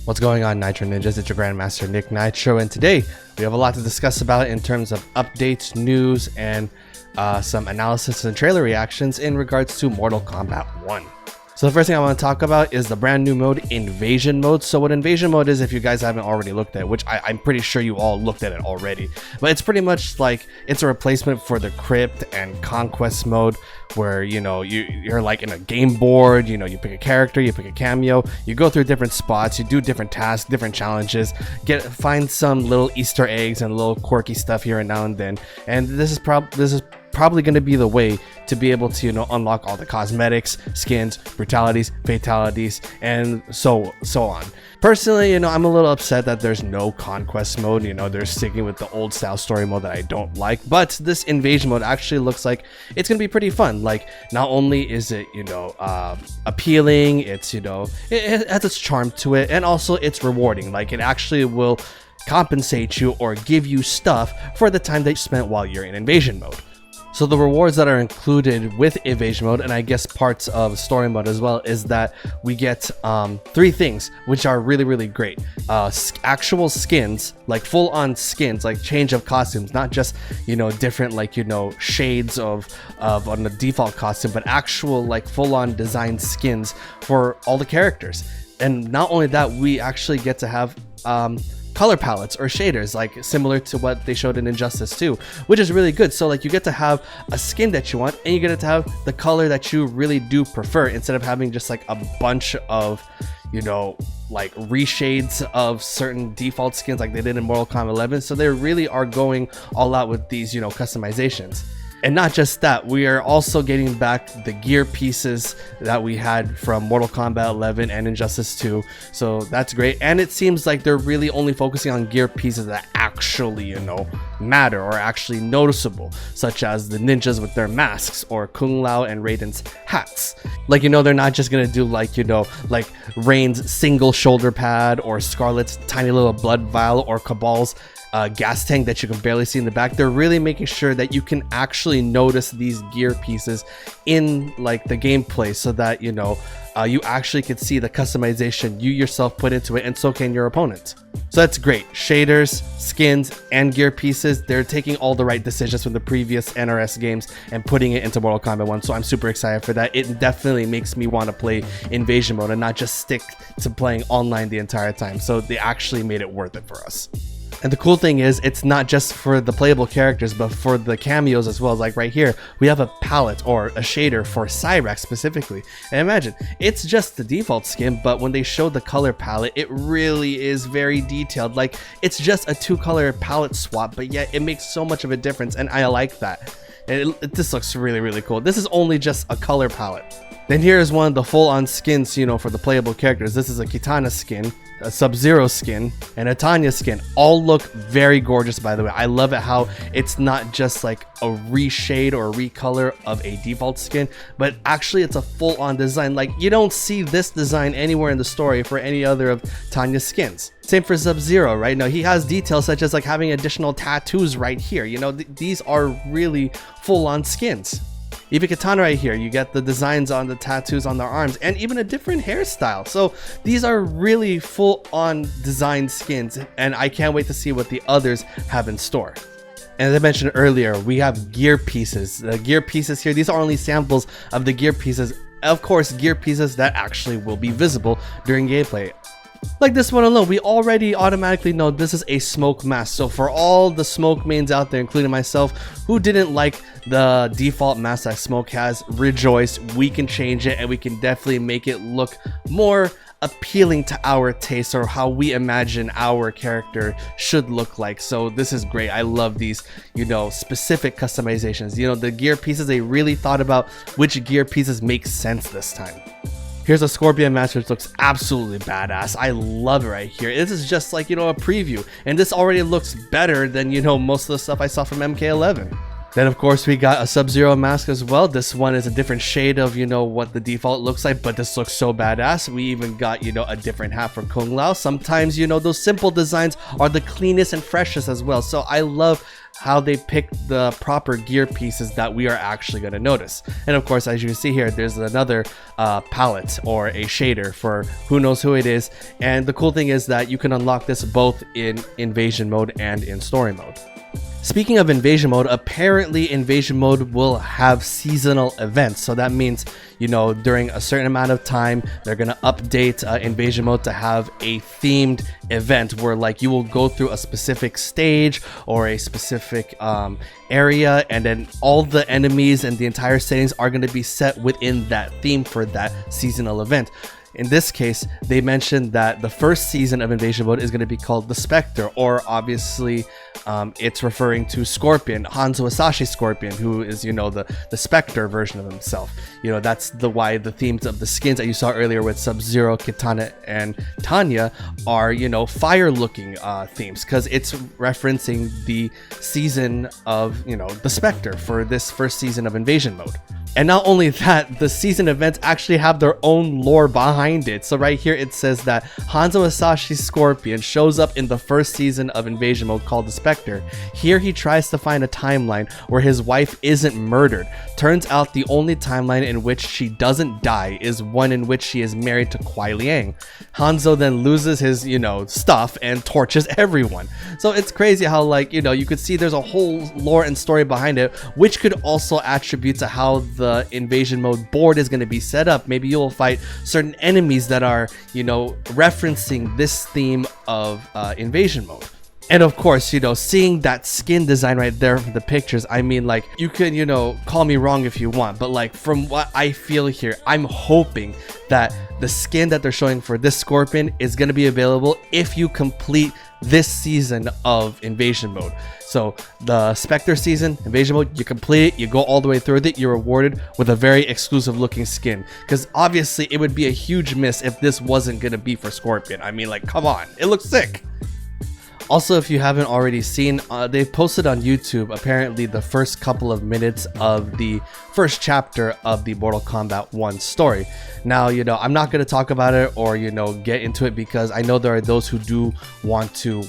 What's going on, Nitro Ninjas? It's your Grandmaster NikkNitro, and today we have a lot to discuss about in terms of updates, news, and some analysis and trailer reactions in regards to Mortal Kombat 1. So the first thing I want to talk about is the brand new mode, Invasion Mode. So what Invasion Mode is, if you guys haven't already looked at it, which I'm pretty sure you all looked at it already, but it's pretty much like it's a replacement for the Crypt and Conquest mode, where you're like in a game board. You pick a character, you pick a cameo, you go through different spots, you do different tasks, different challenges, find some little Easter eggs and little quirky stuff here and now and then. And this is probably going to be the way to be able to unlock all the cosmetics, skins, brutalities, fatalities, and so on. Personally, I'm a little upset that there's no Conquest mode. They're sticking with the old style story mode that I don't like, but this Invasion mode actually looks like it's gonna be pretty fun. Like, not only is it appealing, it's it has its charm to it, and also it's rewarding. Like, it actually will compensate you or give you stuff for the time that you spent while you're in Invasion mode. So the rewards that are included with Invasion mode, and I guess parts of story mode as well, is that we get 3 things which are really great. Actual skins, like full-on skins, like change of costumes, not just different shades of on the default costume, but actual like full-on design skins for all the characters. And not only that, we actually get to have color palettes or shaders, like similar to what they showed in Injustice 2, which is really good. So like, you get to have a skin that you want, and you get to have the color that you really do prefer, instead of having just like a bunch of like reshades of certain default skins like they did in Mortal Kombat 11. So they really are going all out with these customizations. And not just that, we are also getting back the gear pieces that we had from Mortal Kombat 11 and Injustice 2. So that's great. And it seems like they're really only focusing on gear pieces that actually, matter or actually noticeable, such as the ninjas with their masks, or Kung Lao and Raiden's hats. Like, they're not just gonna do like Rain's single shoulder pad, or Scarlet's tiny little blood vial, or Cabal's gas tank that you can barely see in the back. They're really making sure that you can actually notice these gear pieces in like the gameplay, so that you actually can see the customization you yourself put into it, and so can your opponent. So that's great. Shaders, skins, and gear pieces, they're taking all the right decisions from the previous NRS games and putting it into Mortal Kombat 1. So I'm super excited for that. It definitely makes me want to play Invasion mode and not just stick to playing online the entire time. So they actually made it worth it for us. And the cool thing is, it's not just for the playable characters, but for the cameos as well. Like right here, we have a palette or a shader for Cyrax specifically. And imagine, it's just the default skin, but when they show the color palette, it really is very detailed. Like, it's just a 2-color palette swap, but yet it makes so much of a difference, and I like that. And this looks really cool. This is only just a color palette. Then here is one of the full-on skins, for the playable characters. This is a Kitana skin, a Sub-Zero skin, and a Tanya skin. All look very gorgeous, by the way. I love it how it's not just like a reshade or recolor of a default skin, but actually it's a full-on design. Like, you don't see this design anywhere in the story for any other of Tanya's skins. Same for Sub-Zero, right? Now, he has details such as like having additional tattoos right here. These are really full-on skins. Even Katana right here, you get the designs on the tattoos on their arms, and even a different hairstyle. So these are really full-on design skins, and I can't wait to see what the others have in store. And as I mentioned earlier, we have gear pieces. The gear pieces here, these are only samples of the gear pieces. Of course, gear pieces that actually will be visible during gameplay. Like this one alone, we already automatically know this is a smoke mask. So for all the smoke mains out there, including myself, who didn't like the default mask that Smoke has, rejoice. We can change it, and we can definitely make it look more appealing to our taste, or how we imagine our character should look like. So this is great. I love these specific customizations. The gear pieces, they really thought about which gear pieces make sense this time. Here's a Scorpion mask, which looks absolutely badass. I love it right here. This is just like, a preview, and this already looks better than, most of the stuff I saw from MK11. Then of course we got a Sub-Zero mask as well. This one is a different shade of what the default looks like, but this looks so badass. We even got a different hat for Kung Lao. Sometimes those simple designs are the cleanest and freshest as well. So I love how they pick the proper gear pieces that we are actually going to notice. And of course, as you can see here, there's another palette or a shader for who knows who it is. And the cool thing is that you can unlock this both in invasion mode and in story mode. Speaking of invasion mode, apparently invasion mode will have seasonal events. So that means, you know, during a certain amount of time, they're going to update invasion mode to have a themed event where like you will go through a specific stage or a specific area, and then all the enemies and the entire settings are going to be set within that theme for that seasonal event. In this case, they mentioned that the first season of Invasion Mode is going to be called the Spectre, or obviously it's referring to Scorpion, Hanzo Asashi Scorpion, who is, you know, the Spectre version of himself. You know, that's why the themes of the skins that you saw earlier with Sub-Zero, Kitana, and Tanya are, you know, fire-looking themes, because it's referencing the season of, you know, the Spectre for this first season of Invasion Mode. And not only that, the season events actually have their own lore behind it. So right here it says that Hanzo Asashi Scorpion shows up in the first season of Invasion Mode called the Spectre. Here he tries to find a timeline where his wife isn't murdered. Turns out the only timeline in which she doesn't die is one in which she is married to Kuai Liang. Hanzo then loses his, you know, stuff and torches everyone. So it's crazy how, like, you know, you could see there's a whole lore and story behind it, which could also attribute to how the invasion mode board is going to be set up. Maybe you'll fight certain enemies that are, you know, referencing this theme of invasion mode. And of course, you know, seeing that skin design right there from the pictures, I mean, like, you could, you know, call me wrong if you want, but like, from what I feel here, I'm hoping that the skin that they're showing for this Scorpion is going to be available if you complete this season of Invasion Mode. So the Spectre season, Invasion Mode, you complete it, you go all the way through with it, you're rewarded with a very exclusive looking skin. Because obviously it would be a huge miss if this wasn't going to be for Scorpion. I mean, like, come on, it looks sick. Also, if you haven't already seen, they posted on YouTube apparently the first couple of minutes of the first chapter of the Mortal Kombat 1 story. Now, you know, I'm not going to talk about it or, you know, get into it, because I know there are those who do want to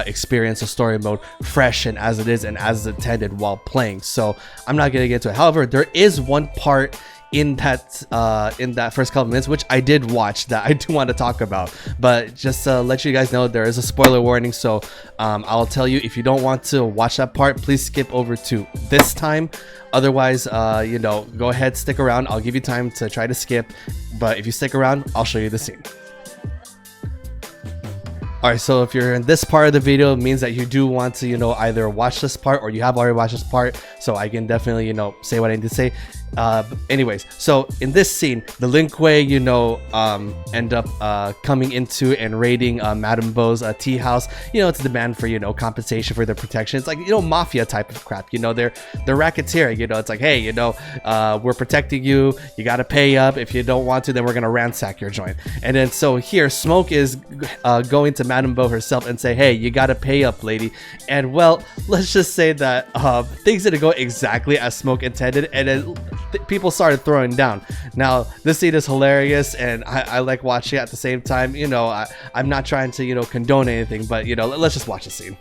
experience a story mode fresh and as it is and as intended while playing. So I'm not going to get into it. However, there is one part in that first couple minutes which I did watch that I do want to talk about, but just to let you guys know, there is a spoiler warning. So I'll tell you, if you don't want to watch that part, please skip over to this time. Otherwise, you know, go ahead, stick around. I'll give you time to try to skip, but if you stick around, I'll show you the scene. Alright, so if you're in this part of the video, it means that you do want to, you know, either watch this part or you have already watched this part, so I can definitely, you know, say what I need to say. Anyways, so in this scene, the Lin Kuei, you know, end up coming into and raiding Madame Bo's tea house, you know, to demand for, you know, compensation for their protection. It's like, you know, mafia type of crap, you know, they're racketeering, you know, it's like, hey, you know, we're protecting you, you gotta pay up. If you don't want to, then we're gonna ransack your joint. And then so here, Smoke is going to Madame Bo herself and say, hey, you gotta pay up, lady. And well, let's just say that things didn't go exactly as Smoke intended, and then people started throwing down. Now, this scene is hilarious, and I like watching it at the same time. You know, I'm not trying to, you know, condone anything, but, you know, let's just watch the scene.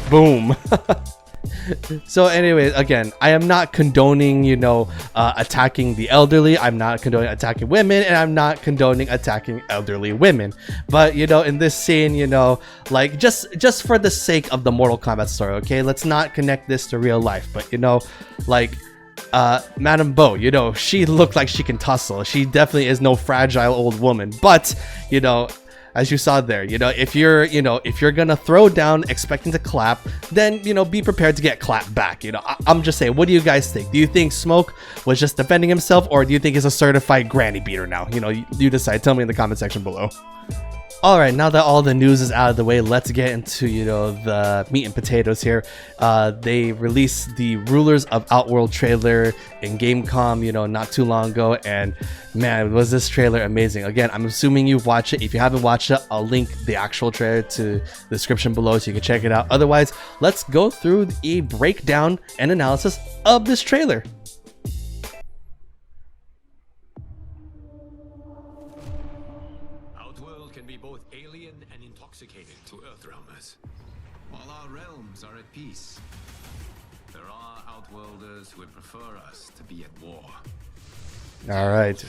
Boom. So anyways, again, I am not condoning, you know, attacking the elderly. I'm not condoning attacking women, and I'm not condoning attacking elderly women. But, you know, in this scene, you know, like, just for the sake of the Mortal Kombat story, okay, let's not connect this to real life. But, you know, like, Madame Bo, you know, she looked like she can tussle. She definitely is no fragile old woman. But, you know, as you saw there, you know, if you're gonna throw down expecting to clap, then, you know, be prepared to get clapped back. You know, I'm just saying, what do you guys think? Do you think Smoke was just defending himself, or do you think he's a certified granny beater now? You know, you decide. Tell me in the comment section below. Alright, now that all the news is out of the way, let's get into, you know, the meat and potatoes here. They released the Rulers of Outworld trailer in Gamecom, you know, not too long ago, and man, was this trailer amazing. Again, I'm assuming you've watched it. If you haven't watched it, I'll link the actual trailer to the description below so you can check it out. Otherwise, let's go through a breakdown and analysis of this trailer. While our realms are at peace, there are outworlders who would prefer us to be at war. All right.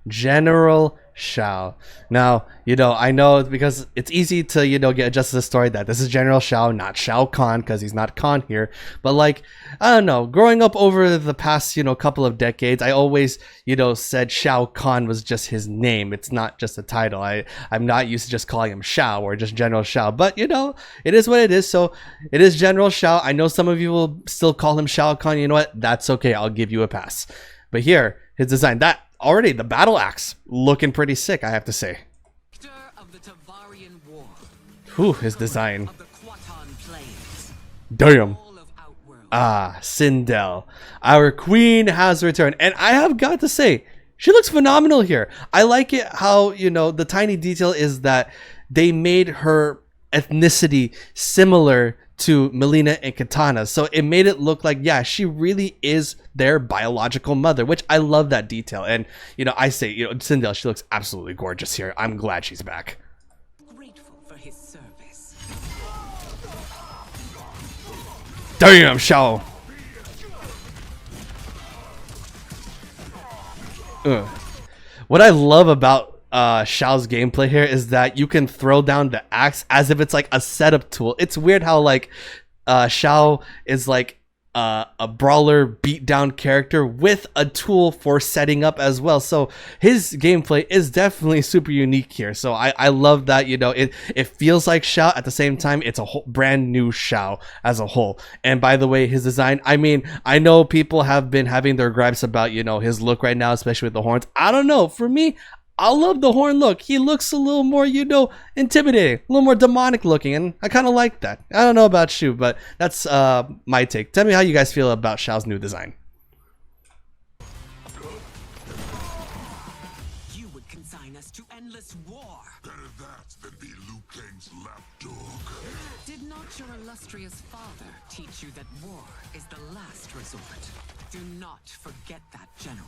General Shao. Now, I know because it's easy to, get adjusted to the story that this is General Shao, not Shao Kahn, because he's not Kahn here. But like, I don't know, growing up over the past, couple of decades, I always, said Shao Kahn was just his name. It's not just a title. I'm not used to just calling him Shao or just General Shao. But, it is what it is. So it is General Shao. I know some of you will still call him Shao Kahn. You know what? That's okay. I'll give you a pass. But here, his design, already the battle axe looking pretty sick, I have to say. Whew, his design. Damn. Ah, Sindel. Our queen has returned. And I have got to say, she looks phenomenal here. I like it how, the tiny detail is that they made her ethnicity similar to Melina and Katana, so it made it look like, yeah, she really is their biological mother, which I love that detail. And I say, Sindel, she looks absolutely gorgeous here. I'm glad she's back. Grateful for his service. Damn, Shao. What I love about Shao's gameplay here is that you can throw down the axe as if it's like a setup tool. It's weird how like Shao is like a brawler beatdown character with a tool for setting up as well. So his gameplay is definitely super unique here. So I love that, it feels like Shao. At the same time, it's a whole brand new Shao as a whole. And by the way, his design, I mean, I know people have been having their gripes about, his look right now, especially with the horns. I don't know. For me, I love the horn look. He looks a little more, intimidating, a little more demonic looking, and I kind of like that. I don't know about you, but that's my take. Tell me how you guys feel about Shao's new design. You would consign us to endless war. Better that than be Liu Kang's lapdog. Did not your illustrious father teach you that war is the last resort? Do not forget that, General.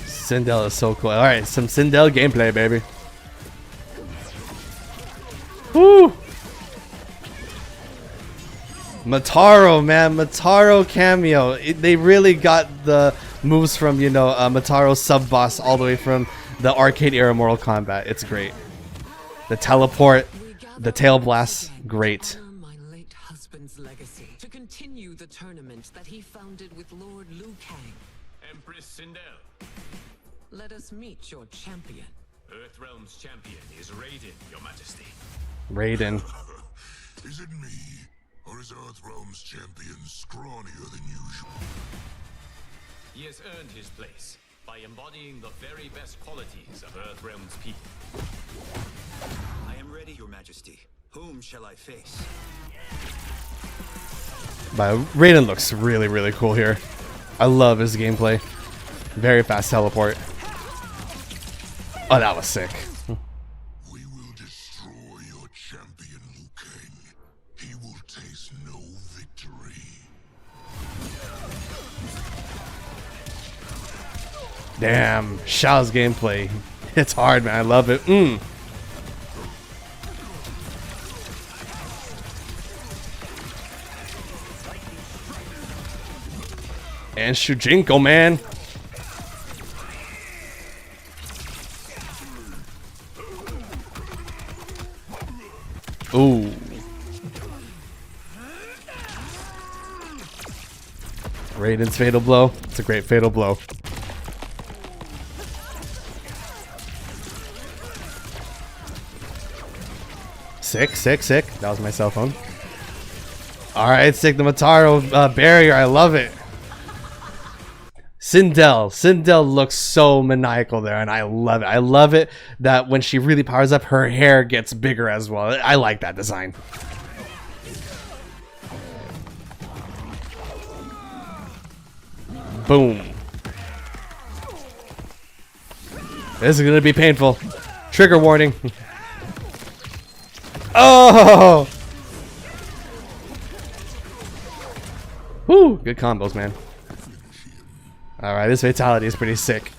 Sindel is so cool. All right, some Sindel gameplay, baby. Woo! Mataro, man, Mataro cameo. They really got the moves from Mataro's sub boss all the way from the arcade era Mortal Kombat. It's great. The teleport, the tail blast, great. My late husband's legacy to continue the tournament that he founded with Lord Liu Kang. Empress Sindel, Let us meet your champion. Earthrealm's champion is Raiden, Your Majesty. Raiden. Is it me, or is Earthrealm's champion scrawnier than usual? He has earned his place by embodying the very best qualities of Earthrealm's people. I am ready, Your Majesty. Whom shall I face? But Raiden looks really, really cool here. I love his gameplay. Very fast teleport. Oh, that was sick. We will destroy your champion, Liu Kang. He will taste no victory. Damn, Shao's gameplay. It's hard, man. I love it. And Shujinko, man. Ooh. Raiden's fatal blow. It's a great fatal blow. Sick, sick, sick. That was my cell phone. Alright, sick. The Mataro barrier. I love it. Sindel looks so maniacal there, and I love it. I love it that when she really powers up, her hair gets bigger as well. I like that design. Boom. This is gonna be painful. Trigger warning. Oh! Woo! Good combos, man. Alright, this fatality is pretty sick.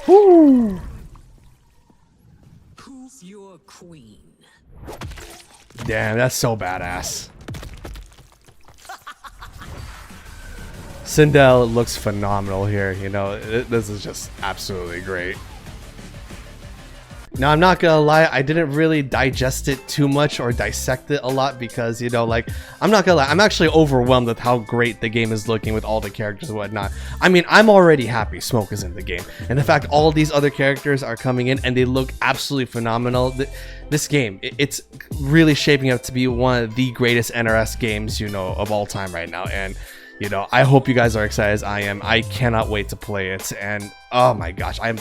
Woo! Who's your queen? Damn, that's so badass. Sindel looks phenomenal here. You know, this is just absolutely great. Now, I'm not gonna lie, I didn't really digest it too much or dissect it a lot because, you know, like, I'm not gonna lie, I'm actually overwhelmed with how great the game is looking with all the characters and whatnot. I mean, I'm already happy Smoke is in the game. And the fact all these other characters are coming in and they look absolutely phenomenal. This game, it's really shaping up to be one of the greatest NRS games, you know, of all time right now. And, you know, I hope you guys are excited as I am. I cannot wait to play it. And, oh my gosh, I'm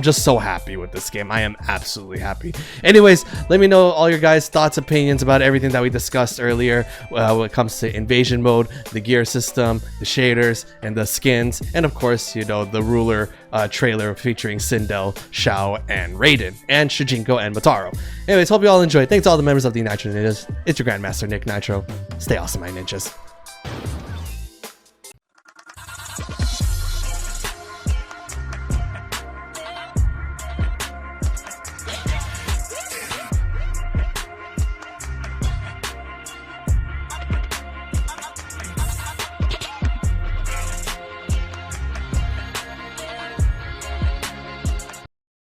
just so happy with this game. I am absolutely happy. Anyways, let me know all your guys' thoughts, opinions about everything that we discussed earlier when it comes to invasion mode, the gear system, the shaders, and the skins, and of course, you know, the ruler trailer featuring Sindel, Shao, and Raiden, and Shujinko and Motaro. Anyways, hope you all enjoyed. Thanks to all the members of the Nitro Ninjas. It's your Grandmaster Nick Nitro. Stay awesome, my ninjas.